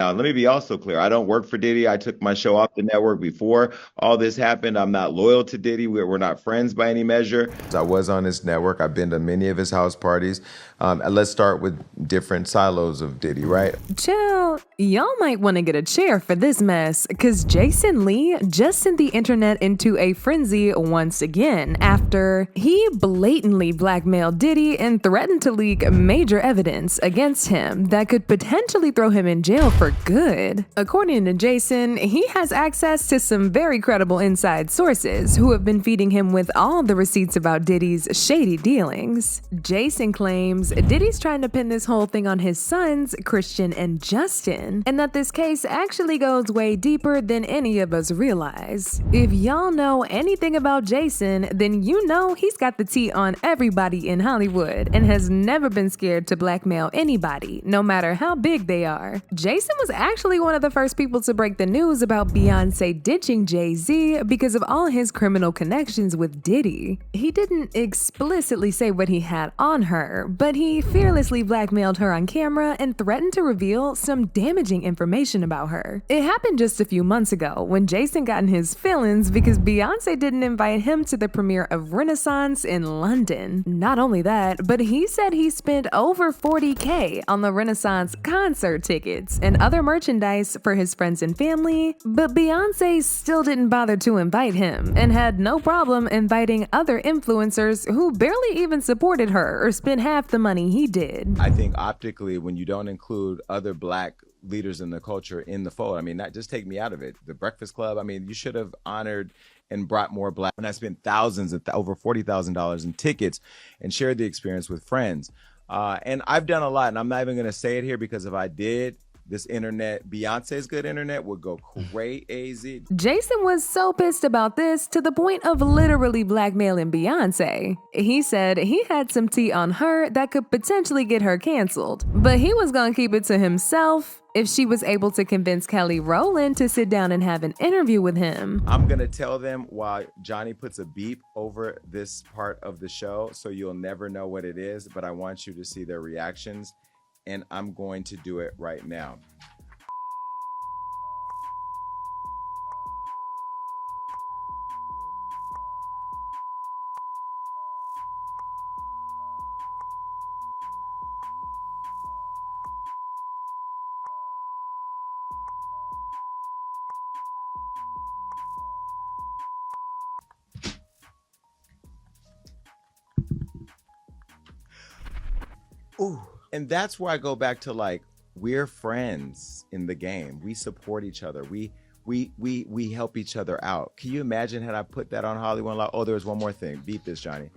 Now, let me be also clear. I don't work for Diddy. I took my show off the network before all this happened. I'm not loyal to Diddy. We're not friends by any measure. I was on his network. I've been to many of his house parties. And let's start with different silos of Diddy, right? Chill, y'all might want to get a chair for this mess, cause Jason Lee just sent the internet into a frenzy once again after he blatantly blackmailed Diddy and threatened to leak major evidence against him that could potentially throw him in jail for good. According to Jason, he has access to some very credible inside sources who have been feeding him with all the receipts about Diddy's shady dealings. Jason claims Diddy's trying to pin this whole thing on his sons, Christian and Justin, and that this case actually goes way deeper than any of us realize. If y'all know anything about Jason, then you know he's got the tea on everybody in Hollywood and has never been scared to blackmail anybody, no matter how big they are. Jason was actually one of the first people to break the news about Beyonce ditching Jay-Z because of all his criminal connections with Diddy. He didn't explicitly say what he had on her, but he fearlessly blackmailed her on camera and threatened to reveal some damaging information about her. It happened just a few months ago when Jason got in his feelings because Beyonce didn't invite him to the premiere of Renaissance in London. Not only that, but he said he spent over $40K on the Renaissance concert tickets and other merchandise for his friends and family, but Beyonce still didn't bother to invite him and had no problem inviting other influencers who barely even supported her or spent half the money he did. I think optically, when you don't include other black leaders in the culture in the fold, I mean, not just take me out of it. The Breakfast Club, I mean, you should have honored and brought more black. And I spent thousands of over $40,000 in tickets and shared the experience with friends. And I've done a lot, and I'm not even going to say it here because if I did, this internet, Beyonce's good internet, would go crazy. Jason was so pissed about this to the point of literally blackmailing Beyonce. He said he had some tea on her that could potentially get her canceled, but he was gonna keep it to himself if she was able to convince Kelly Rowland to sit down and have an interview with him. I'm gonna tell them while Johnny puts a beep over this part of the show, so you'll never know what it is, but I want you to see their reactions. And I'm going to do it right now. Ooh. And that's where I go back to, like, we're friends in the game. We support each other. We help each other out. Can you imagine had I put that on Hollywood Law? Oh, there was one more thing. Beat this, Johnny.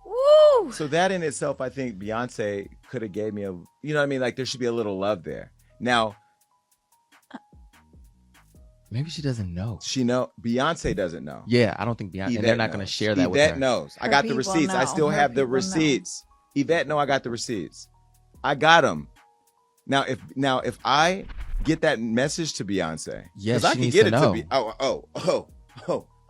Woo! So that in itself, I think Beyonce could have gave me a, you know what I mean? Like, there should be a little love there. Now, maybe she doesn't know. Beyonce doesn't know. Yeah, I don't think Beyonce. And they're not going to share that with her. Yvette knows. I got the receipts. I still have the receipts. Yvette know I got the receipts. I got them. Now, if I get that message to Beyonce, yes, I can get it to be.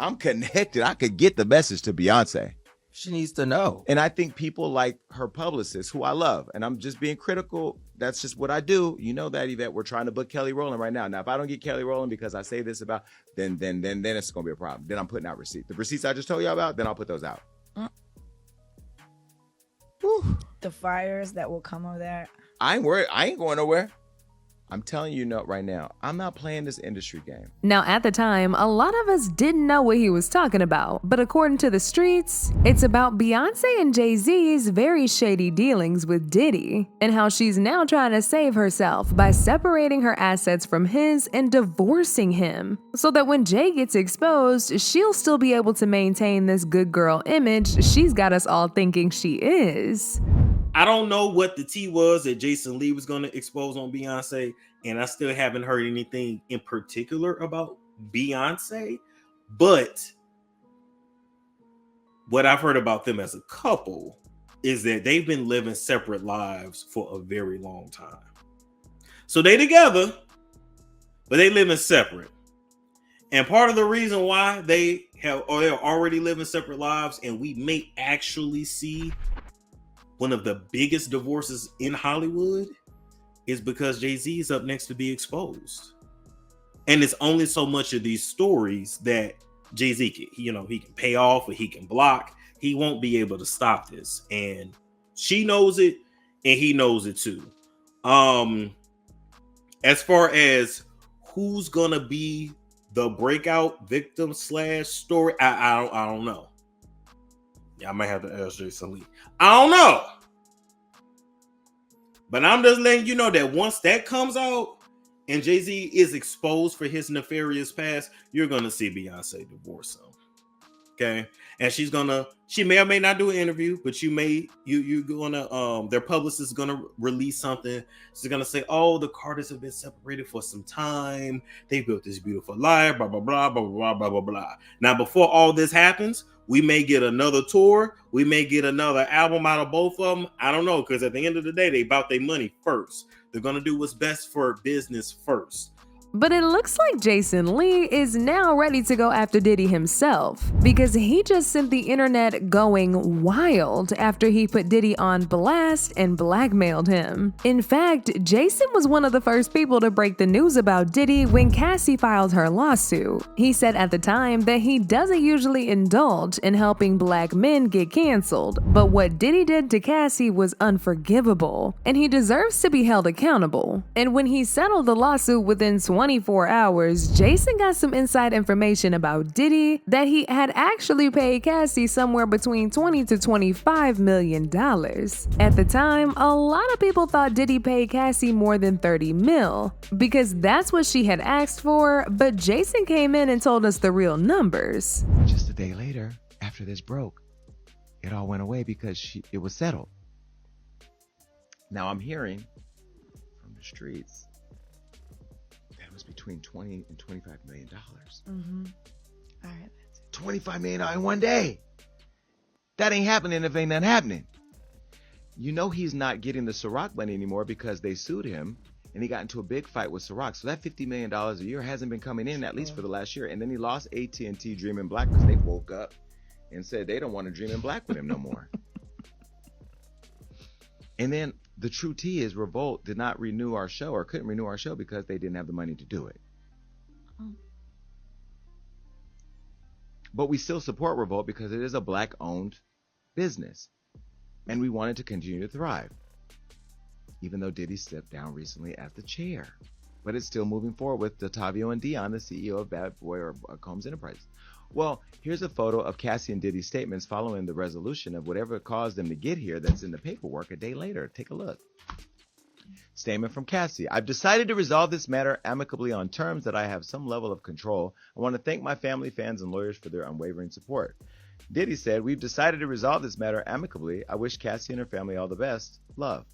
I'm connected. I could get the message to Beyonce. She needs to know. And I think people like her publicist, who I love, and I'm just being critical. That's just what I do. You know that, Yvette. We're trying to book Kelly Rowland right now. Now, if I don't get Kelly Rowland because I say this about, then it's gonna be a problem. Then I'm putting out receipts. The receipts I just told you about, then I'll put those out. The fires that will come of that. I ain't worried. I ain't going nowhere. I'm telling you right now, I'm not playing this industry game. Now, at the time, a lot of us didn't know what he was talking about, but according to the streets, it's about Beyonce and Jay-Z's very shady dealings with Diddy, and how she's now trying to save herself by separating her assets from his and divorcing him, so that when Jay gets exposed, she'll still be able to maintain this good girl image she's got us all thinking she is. I don't know what the tea was that Jason Lee was going to expose on Beyonce, and I still haven't heard anything in particular about Beyonce, but what I've heard about them as a couple is that they've been living separate lives for a very long time. So they together, but they living separate. And part of the reason why they're already living separate lives, and we may actually see one of the biggest divorces in Hollywood, is because Jay-Z is up next to be exposed. And it's only so much of these stories that Jay-Z can, he can pay off or he can block. He won't be able to stop this. And she knows it, and he knows it too. As far as who's gonna be the breakout victim / story, I don't know. Yeah, I might have to ask Jason Lee. I don't know. But I'm just letting you know that once that comes out and Jay-Z is exposed for his nefarious past, you're gonna see Beyonce divorce him. Okay, and she may or may not do an interview, but you're gonna their publicist is gonna release something. She's gonna say, "Oh, the Carters have been separated for some time. They built this beautiful life, blah blah blah blah blah blah blah blah." Now, before all this happens, we may get another tour. We may get another album out of both of them. I don't know, because at the end of the day, they about their money first. They're gonna do what's best for business first. But it looks like Jason Lee is now ready to go after Diddy himself, because he just sent the internet going wild after he put Diddy on blast and blackmailed him. In fact, Jason was one of the first people to break the news about Diddy when Cassie filed her lawsuit. He said at the time that he doesn't usually indulge in helping black men get canceled, but what Diddy did to Cassie was unforgivable, and he deserves to be held accountable. And when he settled the lawsuit within 24 hours, Jason got some inside information about Diddy that he had actually paid Cassie somewhere between $20 to $25 million. At the time, a lot of people thought Diddy paid Cassie more than 30 mil, because that's what she had asked for, but Jason came in and told us the real numbers. Just a day later, after this broke, it all went away because it was settled. Now I'm hearing from the streets between 20 and 25 million dollars. All right. 25 million in one day. That ain't happening if ain't nothing happening. He's not getting the Ciroc money anymore because they sued him and he got into a big fight with Ciroc. So that $50 million a year hasn't been coming in, at least for the last year. And then he lost AT&T Dream in Black because they woke up and said they don't want to Dream in Black with him no more. And then the true tea is Revolt did not renew our show, or couldn't renew our show because they didn't have the money to do it. But we still support Revolt because it is a black-owned business, and we want it to continue to thrive. Even though Diddy stepped down recently at the chair, but it's still moving forward with Datavio and Dion, the CEO of Bad Boy or Combs Enterprises. Well, here's a photo of Cassie and Diddy's statements following the resolution of whatever caused them to get here that's in the paperwork a day later. Take a look. Statement from Cassie. I've decided to resolve this matter amicably on terms that I have some level of control. I want to thank my family, fans, and lawyers for their unwavering support. Diddy said, we've decided to resolve this matter amicably. I wish Cassie and her family all the best. Love.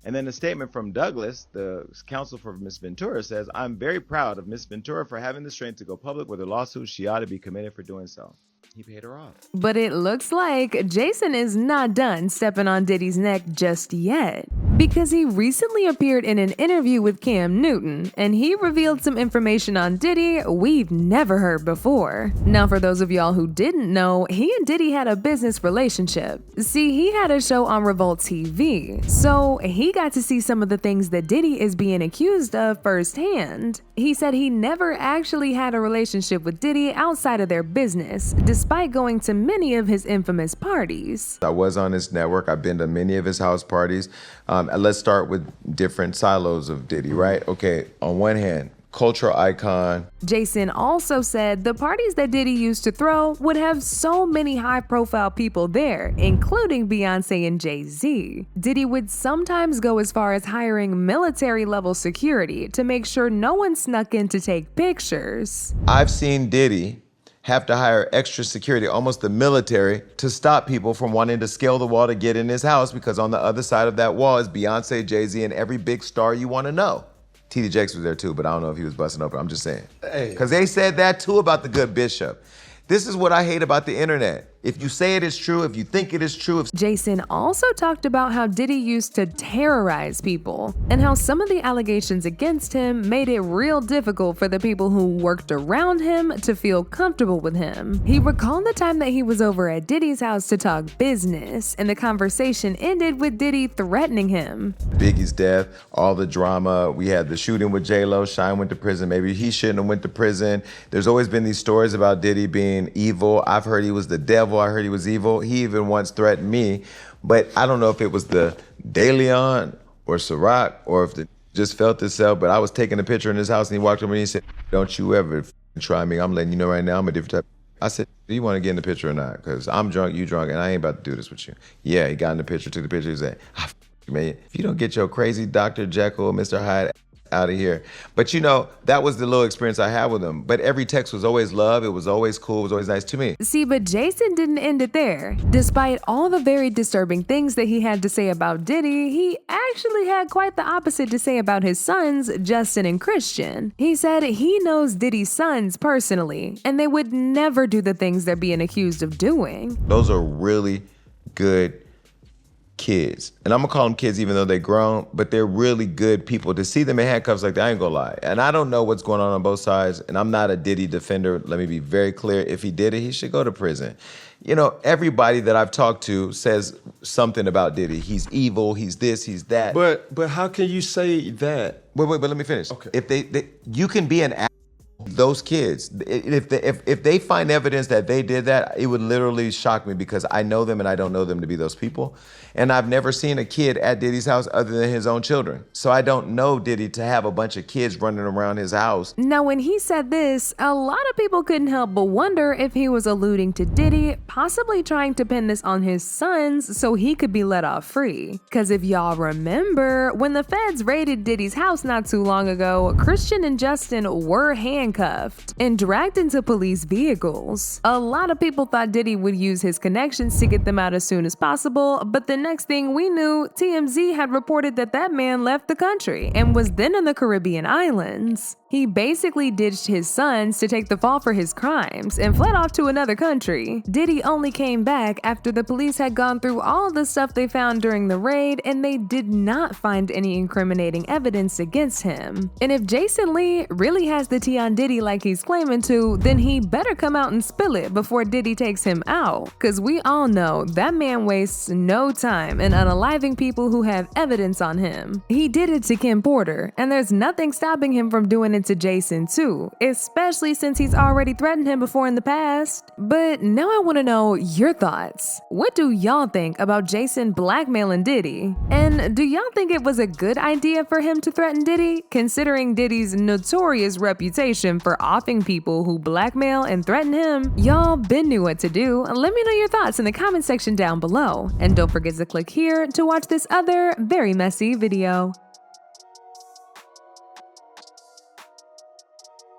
And then a statement from Douglas, the counsel for Miss Ventura, says, I'm very proud of Miss Ventura for having the strength to go public with her lawsuit. She ought to be commended for doing so. He paid her off. But it looks like Jason is not done stepping on Diddy's neck just yet, because he recently appeared in an interview with Cam Newton, and he revealed some information on Diddy we've never heard before. Now, for those of y'all who didn't know, he and Diddy had a business relationship. See, he had a show on Revolt TV, so he got to see some of the things that Diddy is being accused of firsthand. He said he never actually had a relationship with Diddy outside of their business, despite going to many of his infamous parties. I was on his network. I've been to many of his house parties. Let's start with different silos of Diddy, right? Okay, on one hand, cultural icon. Jason also said the parties that Diddy used to throw would have so many high-profile people there, including Beyonce and Jay-Z. Diddy would sometimes go as far as hiring military-level security to make sure no one snuck in to take pictures. I've seen Diddy have to hire extra security, almost the military, to stop people from wanting to scale the wall to get in his house, because on the other side of that wall is Beyonce, Jay-Z, and every big star you want to know. T.D. Jakes was there too, but I don't know if he was busting open. I'm just saying. Because they said that too about the good Bishop. This is what I hate about the internet. If you say it is true, if you think it is true. Jason also talked about how Diddy used to terrorize people and how some of the allegations against him made it real difficult for the people who worked around him to feel comfortable with him. He recalled the time that he was over at Diddy's house to talk business, and the conversation ended with Diddy threatening him. Biggie's death, all the drama, we had the shooting with J-Lo, Shine went to prison, maybe he shouldn't have went to prison. There's always been these stories about Diddy being evil. I've heard he was the devil, I heard he was evil. He even once threatened me, but I don't know if it was the De Leon or Ciroc or if it just felt itself, but I was taking a picture in his house and he walked over and he said, don't you ever try me, I'm letting you know right now I'm a different type. I said, do you want to get in the picture or not? Because I'm drunk, you drunk, and I ain't about to do this with you. Yeah, he got in the picture, took the picture, he said, man, if you don't get your crazy Dr. Jekyll, Mr. Hyde out of here. But you know, that was the little experience I had with him. But every text was always love, it was always cool, it was always nice to me. See, but Jason didn't end it there. Despite all the very disturbing things that he had to say about Diddy, he actually had quite the opposite to say about his sons, Justin and Christian. He said he knows Diddy's sons personally, and they would never do the things they're being accused of doing. Those are really good kids. And I'm gonna call them kids even though they're grown, but they're really good people. To see them in handcuffs like that, I ain't gonna lie. And I don't know what's going on both sides, and I'm not a Diddy defender. Let me be very clear. If he did it, he should go to prison. You know, everybody that I've talked to says something about Diddy. He's evil, he's this, he's that. But how can you say that? Wait, but let me finish. Okay. If you can be an those kids, if they find evidence that they did that, it would literally shock me because I know them and I don't know them to be those people. And I've never seen a kid at Diddy's house other than his own children. So I don't know Diddy to have a bunch of kids running around his house. Now, when he said this, a lot of people couldn't help but wonder if he was alluding to Diddy, possibly trying to pin this on his sons so he could be let off free. Cause if y'all remember, when the feds raided Diddy's house not too long ago, Christian and Justin were handcuffed and dragged into police vehicles. A lot of people thought Diddy would use his connections to get them out as soon as possible, but the next thing we knew, TMZ had reported that that man left the country and was then in the Caribbean islands. He basically ditched his sons to take the fall for his crimes and fled off to another country. Diddy only came back after the police had gone through all the stuff they found during the raid and they did not find any incriminating evidence against him. And if Jason Lee really has the tea on Diddy like he's claiming to, then he better come out and spill it before Diddy takes him out. Cause we all know that man wastes no time in unaliving people who have evidence on him. He did it to Kim Porter, and there's nothing stopping him from doing it to Jason too, especially since he's already threatened him before in the past. But now I want to know your thoughts. What do y'all think about Jason blackmailing Diddy? And do y'all think it was a good idea for him to threaten Diddy, considering Diddy's notorious reputation for offing people who blackmail and threaten him? Y'all been knew what to do. Let me know your thoughts in the comment section down below. And don't forget to click here to watch this other very messy video.